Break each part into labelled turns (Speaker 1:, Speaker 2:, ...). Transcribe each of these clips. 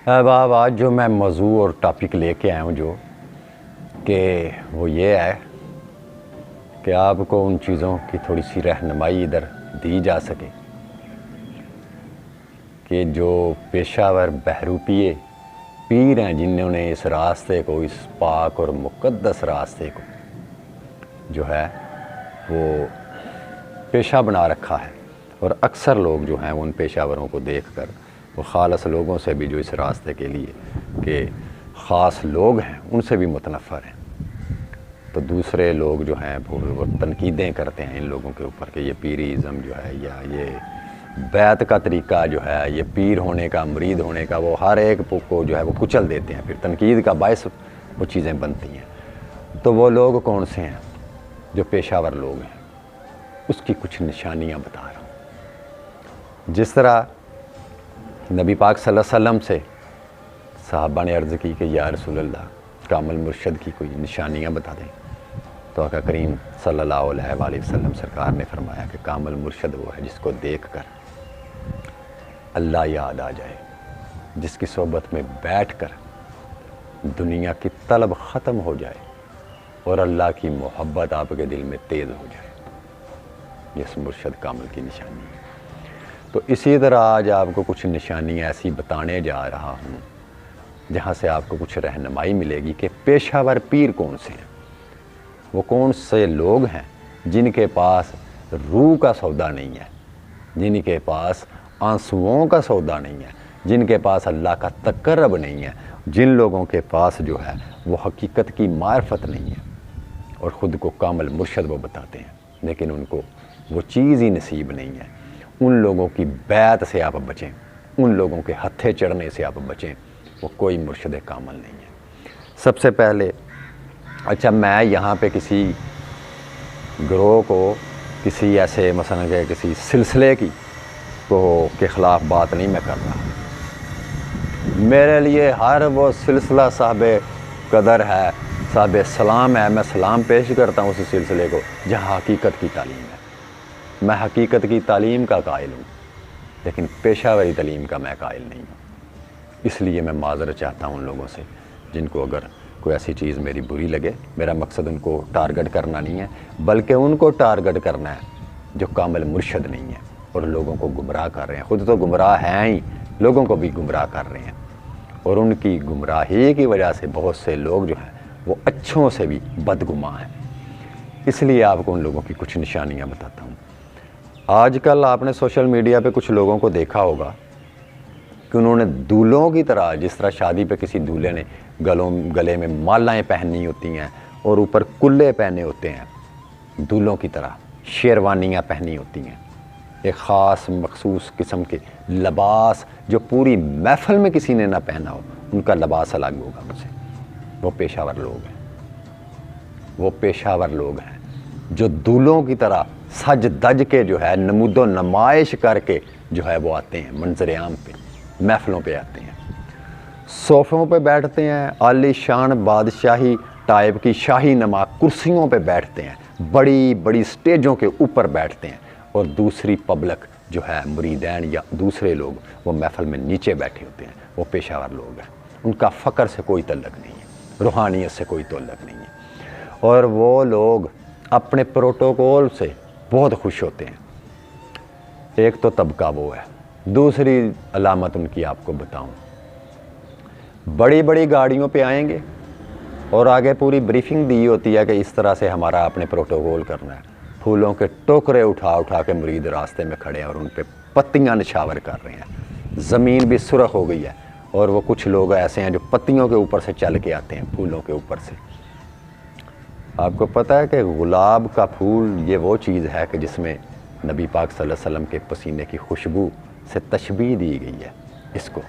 Speaker 1: احباب آج جو میں موضوع اور ٹاپک لے کے آیا ہوں کہ وہ یہ ہے کہ آپ کو ان چیزوں کی تھوڑی سی رہنمائی ادھر دی جا سکے کہ جو پیشہ ور بہروپیے پیر ہیں جنہوں نے اس راستے کو، اس پاک اور مقدس راستے کو جو ہے وہ پیشہ بنا رکھا ہے، اور اکثر لوگ جو ہیں ان پیشہ وروں کو دیکھ کر وہ خالص لوگوں سے بھی جو اس راستے کے لیے کہ خاص لوگ ہیں ان سے بھی متنفر ہیں، تو دوسرے لوگ جو ہیں وہ تنقیدیں کرتے ہیں ان لوگوں کے اوپر کہ یہ پیریزم جو ہے یا یہ بیعت کا طریقہ جو ہے، یہ پیر ہونے کا، مرید ہونے کا، وہ ہر ایک کو جو ہے وہ کچل دیتے ہیں، پھر تنقید کا باعث وہ چیزیں بنتی ہیں۔ تو وہ لوگ کون سے ہیں جو پیشہ ور لوگ ہیں، اس کی کچھ نشانیاں بتا رہا ہوں۔ جس طرح نبی پاک صلی اللہ علیہ وسلم سے صحابہ نے عرض کی کہ یا رسول اللہ کامل مرشد کی کوئی نشانیاں بتا دیں، تو آقا کریم صلی اللہ علیہ وآلہ وسلم سرکار نے فرمایا کہ کامل مرشد وہ ہے جس کو دیکھ کر اللہ یاد آ جائے، جس کی صحبت میں بیٹھ کر دنیا کی طلب ختم ہو جائے اور اللہ کی محبت آپ کے دل میں تیز ہو جائے، یہ مرشد کامل کی نشانی ہے۔ تو اسی طرح آج آپ کو کچھ نشانیاں ایسی بتانے جا رہا ہوں جہاں سے آپ کو کچھ رہنمائی ملے گی کہ پیشہ ور پیر کون سے ہیں، وہ کون سے لوگ ہیں جن کے پاس روح کا سودا نہیں ہے، جن کے پاس آنسوؤں کا سودا نہیں ہے، جن کے پاس اللہ کا تقرب نہیں ہے، جن لوگوں کے پاس جو ہے وہ حقیقت کی معرفت نہیں ہے اور خود کو کامل مرشد وہ بتاتے ہیں، لیکن ان کو وہ چیز ہی نصیب نہیں ہے۔ ان لوگوں کی بیعت سے آپ بچیں، ان لوگوں کے ہتھے چڑھنے سے آپ بچیں، وہ کوئی مرشد کامل نہیں ہے۔ سب سے پہلے اچھا میں یہاں پہ کسی گروہ کو، کسی ایسے مثلا کہ کسی سلسلے کے خلاف بات نہیں میں کر رہا، میرے لیے ہر وہ سلسلہ صاحب قدر ہے، صاحب سلام ہے، میں سلام پیش کرتا ہوں اس سلسلے کو جہاں حقیقت کی تعلیم ہے۔ میں حقیقت کی تعلیم کا قائل ہوں، لیکن پیشہ وری تعلیم کا میں قائل نہیں ہوں۔ اس لیے میں معذرت چاہتا ہوں ان لوگوں سے جن کو اگر کوئی ایسی چیز میری بری لگے۔ میرا مقصد ان کو ٹارگٹ کرنا نہیں ہے، بلکہ ان کو ٹارگٹ کرنا ہے جو کامل مرشد نہیں ہے اور لوگوں کو گمراہ کر رہے ہیں، خود تو گمراہ ہیں ہی، لوگوں کو بھی گمراہ کر رہے ہیں، اور ان کی گمراہی کی وجہ سے بہت سے لوگ جو ہیں وہ اچھوں سے بھی بدگماں ہیں۔ اس لیے آپ کو ان لوگوں کی کچھ نشانیاں بتاتا ہوں۔ آج کل آپ نے سوشل میڈیا پہ کچھ لوگوں کو دیکھا ہوگا کہ انہوں نے دولوں کی طرح، جس طرح شادی پہ کسی دولے نے گلے میں مالائیں پہنی ہوتی ہیں اور اوپر کلے پہنے ہوتے ہیں، دولوں کی طرح شیروانیاں پہنی ہوتی ہیں، ایک خاص مخصوص قسم کے لباس جو پوری محفل میں کسی نے نہ پہنا ہو، ان کا لباس الگ ہوگا ان سے۔ وہ پیشہ ور لوگ ہیں، وہ پیشہ ور لوگ ہیں جو دولوں کی طرح سج دج کے جو ہے نمود و نمائش کر کے جو ہے وہ آتے ہیں، منظر عام پہ، محفلوں پہ آتے ہیں، صوفوں پہ بیٹھتے ہیں، عالی شان بادشاہی ٹائپ کی شاہی نما کرسیوں پہ بیٹھتے ہیں، بڑی بڑی سٹیجوں کے اوپر بیٹھتے ہیں، اور دوسری پبلک جو ہے مریدین یا دوسرے لوگ وہ محفل میں نیچے بیٹھے ہوتے ہیں۔ وہ پیشہ ور لوگ ہیں، ان کا فقر سے کوئی تعلق نہیں ہے، روحانیت سے کوئی تعلق نہیں ہے، اور وہ لوگ اپنے پروٹوکول سے بہت خوش ہوتے ہیں۔ ایک تو طبقہ وہ ہے، دوسری علامت ان کی آپ کو بتاؤں، بڑی بڑی گاڑیوں پہ آئیں گے اور آگے پوری بریفنگ دی ہوتی ہے کہ اس طرح سے ہمارا اپنے پروٹوکول کرنا ہے، پھولوں کے ٹوکرے اٹھا کے مرید راستے میں کھڑے ہیں اور ان پہ پتیاں نچھاور کر رہے ہیں، زمین بھی سرخ ہو گئی ہے، اور وہ کچھ لوگ ایسے ہیں جو پتیوں کے اوپر سے چل کے آتے ہیں، پھولوں کے اوپر سے۔ آپ کو پتہ ہے کہ گلاب کا پھول یہ وہ چیز ہے کہ جس میں نبی پاک صلی اللہ علیہ وسلم کے پسینے کی خوشبو سے تشبیہ دی گئی ہے اس کو۔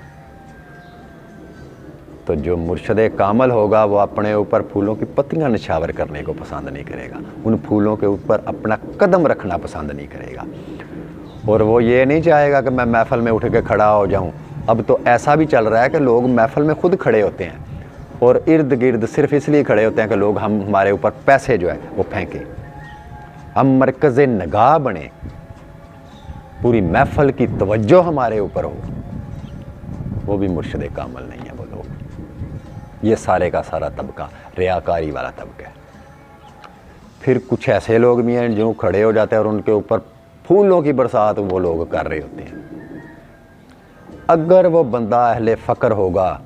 Speaker 1: تو جو مرشد کامل ہوگا وہ اپنے اوپر پھولوں کی پتیاں نچھاور کرنے کو پسند نہیں کرے گا، ان پھولوں کے اوپر اپنا قدم رکھنا پسند نہیں کرے گا، اور وہ یہ نہیں چاہے گا کہ میں محفل میں اٹھ کے کھڑا ہو جاؤں۔ اب تو ایسا بھی چل رہا ہے کہ لوگ محفل میں خود کھڑے ہوتے ہیں اور ارد گرد صرف اس لیے کھڑے ہوتے ہیں کہ لوگ ہمارے اوپر پیسے جو ہے وہ پھینکیں، ہم مرکز نگاہ بنیں، پوری محفل کی توجہ ہمارے اوپر ہو۔ وہ بھی مرشد کامل نہیں ہے وہ لوگ۔ یہ سارے کا سارا طبقہ ریاکاری والا طبقہ ہے۔ پھر کچھ ایسے لوگ بھی ہیں جو کھڑے ہو جاتے ہیں اور ان کے اوپر پھولوں کی برسات وہ لوگ کر رہے ہوتے ہیں۔ اگر وہ بندہ اہل فقر ہوگا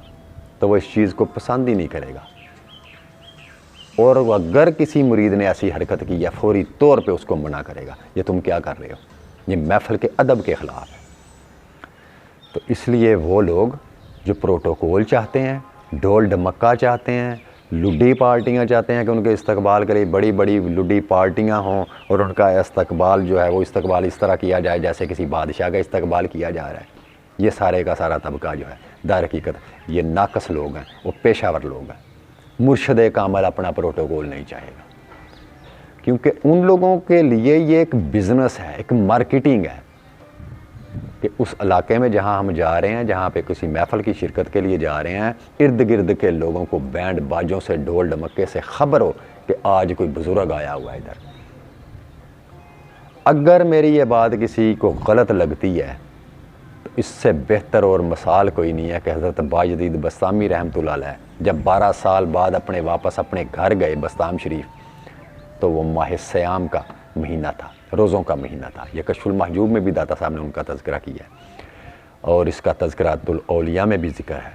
Speaker 1: تو وہ اس چیز کو پسند ہی نہیں کرے گا، اور اگر کسی مرید نے ایسی حرکت کی یا فوری طور پہ اس کو منع کرے گا، یہ تم کیا کر رہے ہو، یہ محفل کے ادب کے خلاف ہے۔ تو اس لیے وہ لوگ جو پروٹوکول چاہتے ہیں، ڈول ڈمکا چاہتے ہیں، لڈی پارٹیاں چاہتے ہیں کہ ان کے استقبال کے لیے بڑی بڑی لڈی پارٹیاں ہوں اور ان کا استقبال جو ہے وہ استقبال اس طرح کیا جائے جیسے کسی بادشاہ کا استقبال کیا جا رہا ہے، یہ سارے کا سارا طبقہ جو ہے در حقیقت یہ ناقص لوگ ہیں، وہ پیشہ ور لوگ ہیں۔ مرشد کامل اپنا پروٹوکول نہیں چاہے گا، کیونکہ ان لوگوں کے لیے یہ ایک بزنس ہے، ایک مارکیٹنگ ہے کہ اس علاقے میں جہاں ہم جا رہے ہیں، جہاں پہ کسی محفل کی شرکت کے لیے جا رہے ہیں، ارد گرد کے لوگوں کو بینڈ باجوں سے ڈھول ڈمکے سے خبر ہو کہ آج کوئی بزرگ آیا ہوا ہے ادھر۔ اگر میری یہ بات کسی کو غلط لگتی ہے تو اس سے بہتر اور مثال کوئی نہیں ہے کہ حضرت باجدید بسطامی رحمۃ اللہ علیہ جب 12 سال بعد واپس اپنے گھر گئے بسطام شریف، تو وہ ماہ سیام کا مہینہ تھا، روزوں کا مہینہ تھا۔ یہ کشف المحجوب میں بھی داتا صاحب نے ان کا تذکرہ کیا ہے، اور اس کا تذکرات الاولیاء میں بھی ذکر ہے،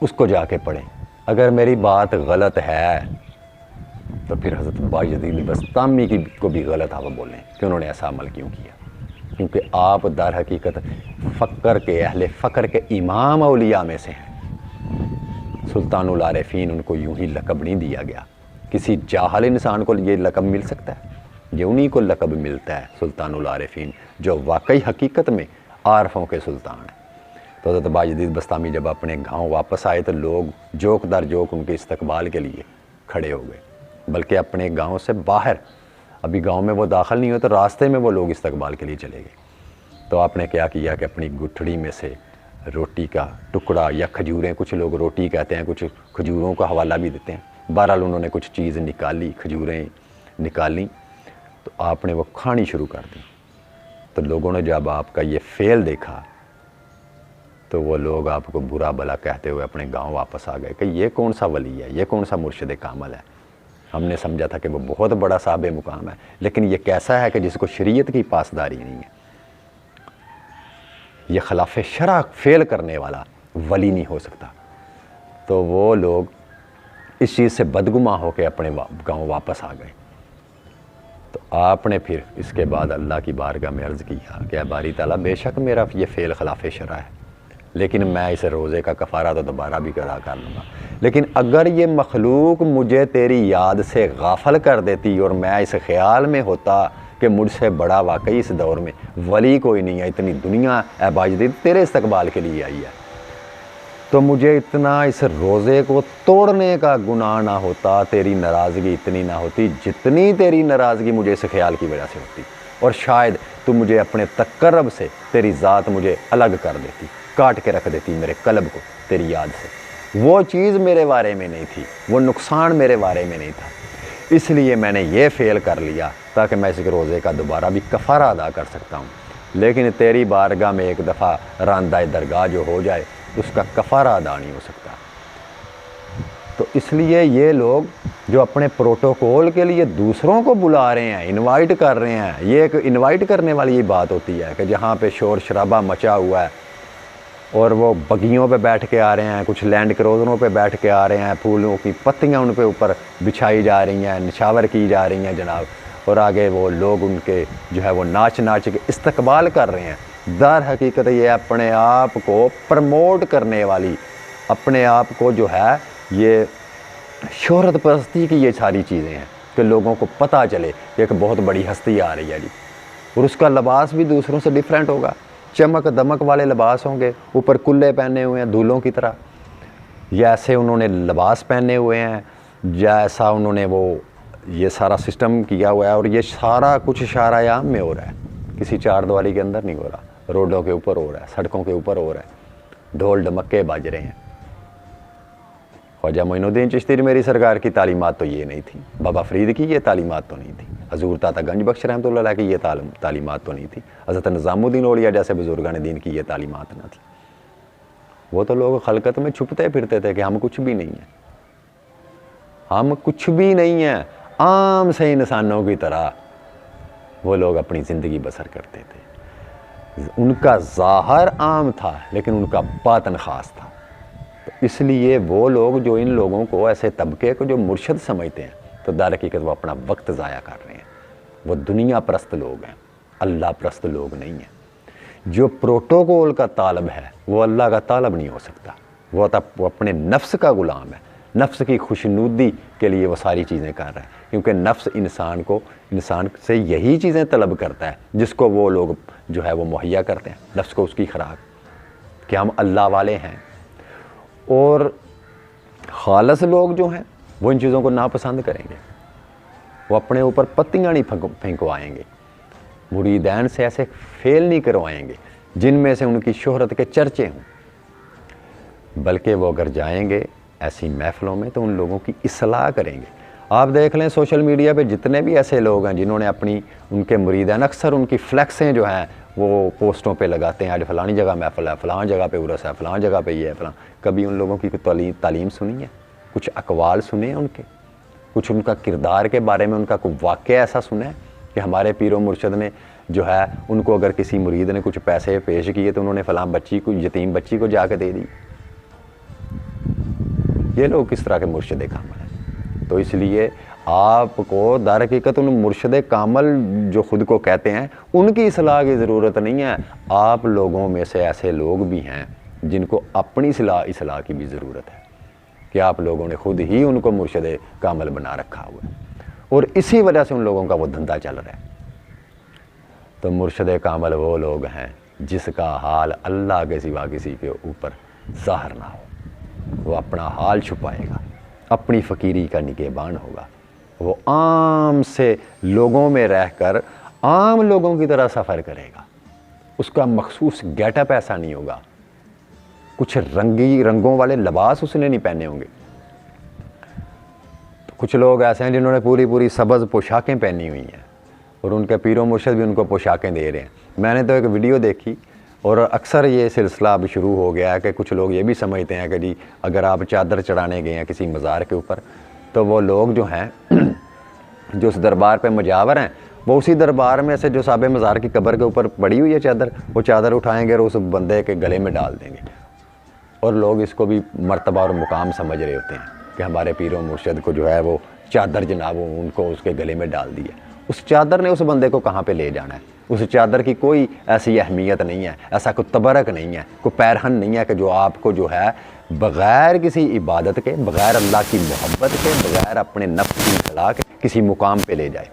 Speaker 1: اس کو جا کے پڑھیں۔ اگر میری بات غلط ہے تو پھر حضرت باجدید بسطامی کو بھی غلط آپ بولیں کہ انہوں نے ایسا عمل کیوں کیا، کیونکہ آپ در حقیقت فقر کے اہل فقر کے امام اولیاء میں سے ہیں۔ سلطان العارفین ان کو یوں ہی لقب نہیں دیا گیا، کسی جاہل انسان کو یہ لقب مل سکتا ہے؟ یہ انہی کو لقب ملتا ہے سلطان العارفین، جو واقعی حقیقت میں عارفوں کے سلطان ہیں۔ تو حضرت باجدید بسطامی جب اپنے گاؤں واپس آئے تو لوگ جوک در جوک ان کے استقبال کے لیے کھڑے ہو گئے، بلکہ اپنے گاؤں سے باہر، ابھی گاؤں میں وہ داخل نہیں ہوئے تو راستے میں وہ لوگ استقبال کے لیے چلے گئے۔ تو آپ نے کیا کیا کہ اپنی گٹھڑی میں سے روٹی کا ٹکڑا یا کھجوریں، کچھ لوگ روٹی کہتے ہیں، کچھ کھجوروں کا حوالہ بھی دیتے ہیں، بہرحال انہوں نے کچھ چیز نکالی، کھجوریں نکالیں، تو آپ نے وہ کھانی شروع کر دی۔ تو لوگوں نے جب آپ کا یہ فعل دیکھا تو وہ لوگ آپ کو برا بھلا کہتے ہوئے اپنے گاؤں واپس آ گئے کہ یہ کون سا ولی ہے، یہ کون سا مرشد کامل ہے۔ ہم نے سمجھا تھا کہ وہ بہت بڑا صاحب مقام ہے، لیکن یہ کیسا ہے کہ جس کو شریعت کی پاسداری نہیں ہے، یہ خلاف شرع فعل کرنے والا ولی نہیں ہو سکتا۔ تو وہ لوگ اس چیز سے بدگماں ہو کے اپنے گاؤں واپس آ گئے۔ تو آپ نے پھر اس کے بعد اللہ کی بارگاہ میں عرض کیا کہ اے باری تعالیٰ، بے شک میرا یہ فعل خلاف شرع ہے، لیکن میں اس روزے کا کفارہ تو دوبارہ بھی ادا کر لوں گا، لیکن اگر یہ مخلوق مجھے تیری یاد سے غافل کر دیتی اور میں اس خیال میں ہوتا کہ مجھ سے بڑا واقعی اس دور میں ولی کوئی نہیں ہے، اتنی دنیا اے باجدید تیرے استقبال کے لیے آئی ہے، تو مجھے اتنا اس روزے کو توڑنے کا گناہ نہ ہوتا، تیری ناراضگی اتنی نہ ہوتی جتنی تیری ناراضگی مجھے اس خیال کی وجہ سے ہوتی، اور شاید تو مجھے اپنے تقرب سے تیری ذات مجھے الگ کر دیتی، کاٹ کے رکھ دیتی میرے قلب کو تیری یاد سے۔ وہ چیز میرے بارے میں نہیں تھی، وہ نقصان میرے بارے میں نہیں تھا، اس لیے میں نے یہ فعل کر لیا تاکہ میں اس روزے کا دوبارہ بھی کفارہ ادا کر سکتا ہوں، لیکن تیری بارگاہ میں ایک دفعہ راندہ درگاہ جو ہو جائے اس کا کفارہ ادا نہیں ہو سکتا۔ تو اس لیے یہ لوگ جو اپنے پروٹوکول کے لیے دوسروں کو بلا رہے ہیں، انوائٹ کر رہے ہیں، یہ ایک انوائٹ کرنے والی بات ہوتی ہے کہ جہاں پہ شور شرابہ مچا ہوا ہے اور وہ بگیوں پہ بیٹھ کے آ رہے ہیں، کچھ لینڈ کروزروں پہ بیٹھ کے آ رہے ہیں، پھولوں کی پتیاں ان پہ اوپر بچھائی جا رہی ہیں، نشاور کی جا رہی ہیں جناب، اور آگے وہ لوگ ان کے جو ہے وہ ناچ ناچ کے استقبال کر رہے ہیں۔ در حقیقت یہ اپنے آپ کو پرموٹ کرنے والی، اپنے آپ کو جو ہے یہ شہرت پرستی کی یہ ساری چیزیں ہیں کہ لوگوں کو پتہ چلے کہ ایک بہت بڑی ہستی آ رہی ہے جی، اور اس کا لباس بھی دوسروں سے ڈیفرنٹ ہوگا، چمک دمک والے لباس ہوں گے، اوپر کلے پہنے ہوئے ہیں دھولوں کی طرح، یا ایسے انہوں نے لباس پہنے ہوئے ہیں، یا ایسا انہوں نے وہ یہ سارا سسٹم کیا ہوا ہے، اور یہ سارا کچھ شارع عام میں ہو رہا ہے، کسی چار دیواری کے اندر نہیں ہو رہا، روڈوں کے اوپر ہو رہا ہے، سڑکوں کے اوپر ہو رہا ہے، ڈھول ڈمکے بج رہے ہیں۔ خواجہ معین الدین چشتی میری سرکار کی تعلیمات تو یہ نہیں تھی، بابا فرید کی یہ تعلیمات تو نہیں تھی، حضور تاتا گنج بخش رحمۃ اللہ علیہ کی یہ تعلیمات تو نہیں تھی، حضرت نظام الدین اولیاء جیسے بزرگان دین کی یہ تعلیمات نہ تھی۔ وہ تو لوگ خلقت میں چھپتے پھرتے تھے کہ ہم کچھ بھی نہیں ہیں، ہم کچھ بھی نہیں ہیں، عام سے انسانوں کی طرح وہ لوگ اپنی زندگی بسر کرتے تھے۔ ان کا ظاہر عام تھا لیکن ان کا باطن خاص تھا۔ تو اس لیے وہ لوگ جو ان لوگوں کو، ایسے طبقے کو جو مرشد سمجھتے ہیں، تو در حقیقت وہ اپنا وقت ضائع کر رہے ہیں۔ وہ دنیا پرست لوگ ہیں، اللہ پرست لوگ نہیں ہیں۔ جو پروٹوکول کا طالب ہے وہ اللہ کا طالب نہیں ہو سکتا، وہ اپنے نفس کا غلام ہے، نفس کی خوشنودی کے لیے وہ ساری چیزیں کر رہا ہے، کیونکہ نفس انسان سے یہی چیزیں طلب کرتا ہے جس کو وہ لوگ جو ہے وہ مہیا کرتے ہیں، نفس کو اس کی خوراک کہ ہم اللہ والے ہیں۔ اور خالص لوگ جو ہیں وہ ان چیزوں کو ناپسند کریں گے، وہ اپنے اوپر پتیاں نہیں پھینکوائیں گے، مریدین سے ایسے فیل نہیں کروائیں گے جن میں سے ان کی شہرت کے چرچے ہوں، بلکہ وہ اگر جائیں گے ایسی محفلوں میں تو ان لوگوں کی اصلاح کریں گے۔ آپ دیکھ لیں سوشل میڈیا پہ جتنے بھی ایسے لوگ ہیں جنہوں نے ان کے مریدین اکثر ان کی فلیکسیں جو ہیں وہ پوسٹوں پہ لگاتے ہیں، آج فلانی جگہ محفل ہے، فلان جگہ پہ عرس ہے، فلان جگہ پہ یہ ہے فلان۔ کبھی ان لوگوں کی تعلیم سنی ہے؟ کچھ اقوال سنے ہیں ان کے؟ کچھ ان کا کردار کے بارے میں ان کا کوئی واقعہ ایسا سنا ہے کہ ہمارے پیر و مرشد نے جو ہے ان کو اگر کسی مرید نے کچھ پیسے پیش کیے تو انہوں نے فلاں بچی کو، یتیم بچی کو جا کے دے دی؟ یہ لوگ کس طرح کے مرشد کامل ہیں؟ تو اس لیے آپ کو در حقیقت ان مرشد کامل جو خود کو کہتے ہیں ان کی اصلاح کی ضرورت نہیں ہے۔ آپ لوگوں میں سے ایسے لوگ بھی ہیں جن کو اپنی اصلاح کی بھی ضرورت ہے کہ آپ لوگوں نے خود ہی ان کو مرشد کامل بنا رکھا ہوا ہے، اور اسی وجہ سے ان لوگوں کا وہ دھندا چل رہا ہے۔ تو مرشد کامل وہ لوگ ہیں جس کا حال اللہ کے سوا کسی کے اوپر ظاہر نہ ہو، وہ اپنا حال چھپائے گا، اپنی فقیری کا نگہبان ہوگا، وہ عام سے لوگوں میں رہ کر عام لوگوں کی طرح سفر کرے گا، اس کا مخصوص گیٹ اپ ایسا نہیں ہوگا، کچھ رنگوں والے لباس اس نے نہیں پہنے ہوں گے۔ تو کچھ لوگ ایسے ہیں جنہوں نے پوری سبز پوشاکیں پہنی ہوئی ہیں اور ان کے پیر و مرشد بھی ان کو پوشاکیں دے رہے ہیں۔ میں نے تو ایک ویڈیو دیکھی اور اکثر یہ سلسلہ اب شروع ہو گیا ہے کہ کچھ لوگ یہ بھی سمجھتے ہیں کہ جی اگر آپ چادر چڑھانے گئے ہیں کسی مزار کے اوپر تو وہ لوگ جو ہیں جو اس دربار پہ مجاور ہیں وہ اسی دربار میں سے جو صاحب مزار کی قبر کے اوپر پڑی ہوئی ہے چادر، وہ چادر اٹھائیں گے اور اس بندے کے گلے میں ڈال دیں گے، اور لوگ اس کو بھی مرتبہ اور مقام سمجھ رہے ہوتے ہیں کہ ہمارے پیر و مرشد کو جو ہے وہ چادر جناب ان کو اس کے گلے میں ڈال دی ہے۔ اس چادر نے اس بندے کو کہاں پہ لے جانا ہے؟ اس چادر کی کوئی ایسی اہمیت نہیں ہے، ایسا کوئی تبرک نہیں ہے، کوئی پیرہن نہیں ہے کہ جو آپ کو جو ہے بغیر کسی عبادت کے، بغیر اللہ کی محبت کے، بغیر اپنے نفس کی اصلاح کے کسی مقام پہ لے جائے۔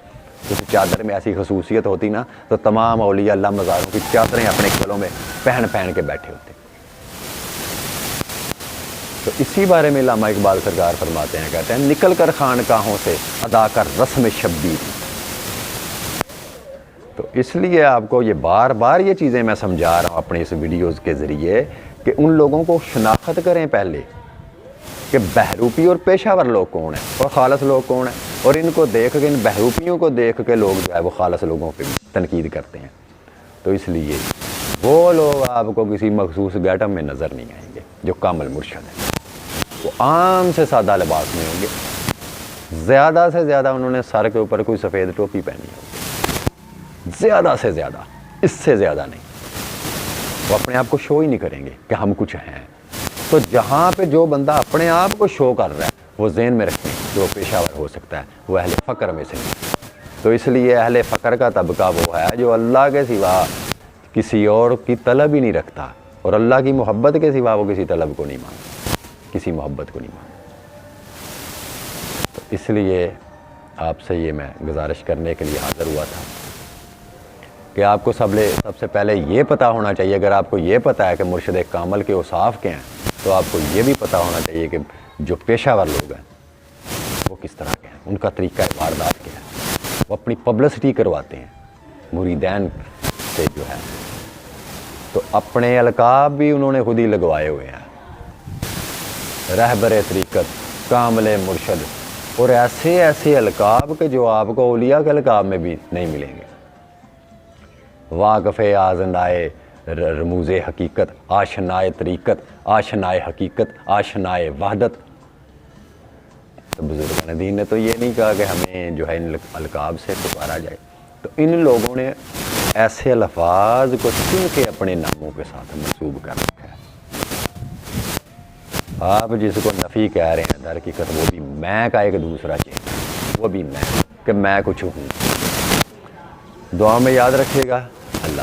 Speaker 1: اس چادر میں ایسی خصوصیت ہوتی نا تو تمام اولیاء اللہ مزاروں کی چادریں اپنے گلوں میں پہن کے بیٹھے ہوتے۔ تو اسی بارے میں علامہ اقبال سرکار فرماتے ہیں، کہتے ہیں نکل کر خانقاہوں سے ادا کر رسم شبیر۔ تو اس لیے آپ کو یہ بار بار یہ چیزیں میں سمجھا رہا ہوں اپنے اس ویڈیوز کے ذریعے کہ ان لوگوں کو شناخت کریں پہلے کہ بہروپی اور پیشہ ور لوگ کون ہیں اور خالص لوگ کون ہیں، اور ان کو دیکھ کے، ان بہروپیوں کو دیکھ کے لوگ جو ہے وہ خالص لوگوں پہ تنقید کرتے ہیں۔ تو اس لیے وہ لوگ آپ کو کسی مخصوص گیٹ اپ میں نظر نہیں آئیں گے جو کامل مرشد ہیں۔ وہ عام سے سادہ لباس میں ہوں گے، زیادہ سے زیادہ انہوں نے سر کے اوپر کوئی سفید ٹوپی پہنی ہوگی، زیادہ سے زیادہ، اس سے زیادہ نہیں۔ وہ اپنے آپ کو شو ہی نہیں کریں گے کہ ہم کچھ ہیں۔ تو جہاں پہ جو بندہ اپنے آپ کو شو کر رہا ہے وہ ذہن میں رکھیں جو پیشہ ور ہو سکتا ہے وہ اہل فقر میں سے نہیں۔ تو اس لیے اہل فقر کا طبقہ وہ ہے جو اللہ کے سوا کسی اور کی طلب ہی نہیں رکھتا، اور اللہ کی محبت کے سوا وہ کسی طلب کو نہیں مانتا، کسی محبت کو نہیں مانتا۔ تو اس لیے آپ سے یہ میں گزارش کرنے کے لیے حاضر ہوا تھا کہ آپ کو سب سے پہلے یہ پتہ ہونا چاہیے، اگر آپ کو یہ پتہ ہے کہ مرشد کامل کے اوصاف کیا ہیں تو آپ کو یہ بھی پتہ ہونا چاہیے کہ جو پیشہ ور لوگ ہیں وہ کس طرح کے ہیں، ان کا طریقہ واردات کیا ہے۔ وہ اپنی پبلسٹی کرواتے ہیں مریدین سے جو ہے، تو اپنے القاب بھی انہوں نے خود ہی لگوائے ہوئے ہیں، رہبر طریقت، کامل مرشد، اور ایسے ایسے القاب کہ جو آپ کو اولیاء کے القاب میں بھی نہیں ملیں گے۔ واقف آزندائے رموز حقیقت، آشنائے طریقت، آشنائے حقیقت، آشنائے وحدت۔ تو بزرگان دین نے تو یہ نہیں کہا کہ ہمیں جو ہے ان القاب سے پکارا جائے، تو ان لوگوں نے ایسے الفاظ کو چن کے اپنے ناموں کے ساتھ منسوب کر رکھا ہے۔ آپ جس کو نفی کہہ رہے ہیں در حقیقت وہ بھی میں کا ایک دوسرا چیز، وہ بھی میں کہ میں کچھ ہوں۔ دعا میں یاد رکھیے گا۔ اللہ